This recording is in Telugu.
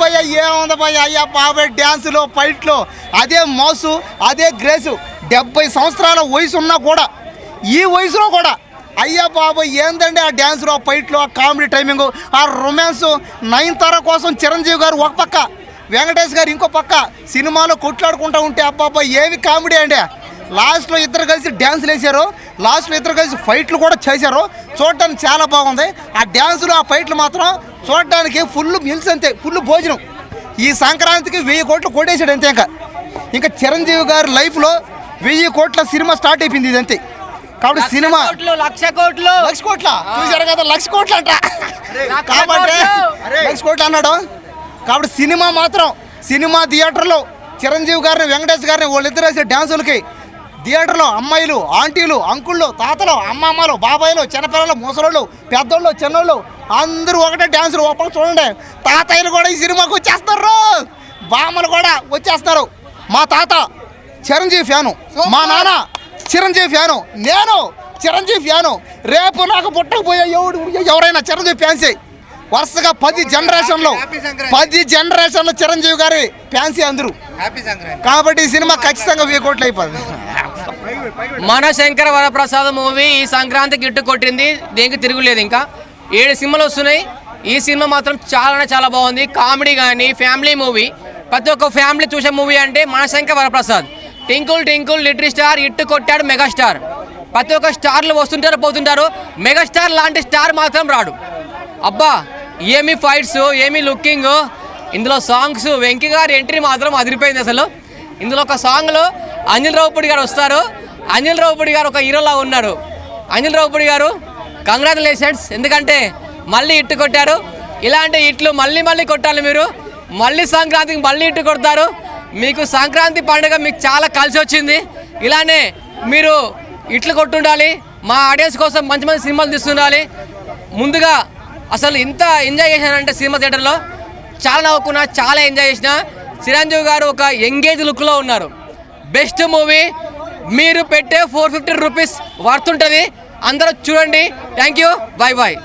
భయ్య ఏముంది భయ్య అయ్యా బాబాయ్ డ్యాన్సులో ఫైట్లో అదే మౌసు అదే గ్రేసు 70 సంవత్సరాల వయసు ఉన్నా కూడా ఈ వయసులో కూడా అయ్యా బాబాయ్ ఏందండి ఆ డ్యాన్స్లో ఆ ఫైట్లో ఆ కామెడీ టైమింగ్ ఆ రొమాన్స్ నయనతార కోసం చిరంజీవి గారు ఒక పక్క వెంకటేష్ గారు ఇంకో పక్క సినిమాలో కొట్లాడుకుంటూ ఉంటే అబ్బాబ్బా ఏవి కామెడీ అండి. లాస్ట్లో ఇద్దరు కలిసి డ్యాన్సులు వేసారు, లాస్ట్లో ఇద్దరు కలిసి ఫైట్లు కూడా చేశారు. చూడడానికి చాలా బాగుంది. ఆ డ్యాన్సులు ఆ ఫైట్లు మాత్రం చూడడానికి ఫుల్ మిల్స్ అంతే, ఫుల్ భోజనం. ఈ సంక్రాంతికి 1000 కోట్లు కొట్టేశాడు అంతే. ఇంకా చిరంజీవి గారి లైఫ్లో 1000 కోట్ల సినిమా స్టార్ట్ అయిపోయింది ఇది అంతే. కాబట్టి సినిమా 1,00,00,000 కోట్లు చూసారు కదా, 1,00,00,000 కోట్లు అంట. కాబట్టి 1,00,00,000 కోట్లు అన్నాడు. కాబట్టి సినిమా మాత్రం సినిమా థియేటర్లో చిరంజీవి గారిని వెంకటేష్ గారిని వాళ్ళిద్దరు వేసే డ్యాన్సులకి థియేటర్లో అమ్మాయిలు ఆంటీలు అంకుళ్ళు తాతలు అమ్మమ్మలు బాబాయిలు చిన్నపిల్లలు ముసలోళ్ళు పెద్దోళ్ళు చిన్నోళ్ళు అందరూ ఒకటే డ్యాన్సులు. ఒప్పక చూడండి, తాతయ్యలు కూడా ఈ సినిమాకి వచ్చేస్తారు, బామ్మలు కూడా వచ్చేస్తారు. మా తాత చిరంజీవి ఫ్యాను, మా నాన్న చిరంజీవి ఫ్యాను, నేను చిరంజీవి ఫ్యాను. రేపు నాకు పుట్టకపోయే ఎవరైనా చిరంజీవి ఫ్యాన్సే. వరుసగా 10 జనరేషన్లు చిరంజీవి గారి ఫ్యాన్సీ అందరూ. కాబట్టి ఈ సినిమా ఖచ్చితంగా 1000 కోట్లు అయిపోతుంది. మన శంకర వరప్రసాద్ మూవీ ఈ సంక్రాంతికి గిట్టు కొట్టింది, దేనికి తిరుగులేదు. ఇంకా 7 సినిమాలు వస్తున్నాయి. ఈ సినిమా మాత్రం చాలా బాగుంది. కామెడీ కానీ ఫ్యామిలీ మూవీ, ప్రతి ఒక్క ఫ్యామిలీ చూసే మూవీ అంటే మన Shankara Varaprasad. Twinkle little star ఇట్టు కొట్టాడు మెగాస్టార్. ప్రతి ఒక్క స్టార్లు వస్తుంటారు పోతుంటారు, మెగాస్టార్ లాంటి స్టార్ మాత్రం రాడు. అబ్బా ఏమి ఫైట్స్, ఏమి లుకింగ్, ఇందులో సాంగ్స్. వెంకీ గారి ఎంట్రీ మాత్రం అదిరిపోయింది అసలు. ఇందులో ఒక సాంగ్లో అనిల్ రావుపూడి గారు వస్తారు. అనిల్ రావుపూడి గారు ఒక హీరోలా ఉన్నారు. అనిల్ రావుపూడి గారు కంగ్రాచులేషన్స్, ఎందుకంటే మళ్ళీ ఇట్టు కొట్టారు. ఇలాంటి ఇట్లు మళ్ళీ కొట్టాలి మీరు. మళ్ళీ సంక్రాంతికి మళ్ళీ ఇట్టు కొడతారు. మీకు సంక్రాంతి పండుగ మీకు చాలా కలిసి వచ్చింది. ఇలానే మీరు ఇట్లు కొట్టుండాలి. మా ఆడియన్స్ కోసం మంచి సినిమాలు తీస్తుండాలి. ముందుగా అసలు ఇంత ఎంజాయ్ చేశానంటే సినిమా థియేటర్లో చాలా నవ్వుకున్నా, చాలా ఎంజాయ్ చేసిన. చిరంజీవి గారు ఒక ఎంగేజ్ లుక్లో ఉన్నారు. Best movie. మీరు పెట్టే 450 రూపీస్ వర్త్ ఉంటుంది. అందరూ చూడండి. Thank you. బాయ్.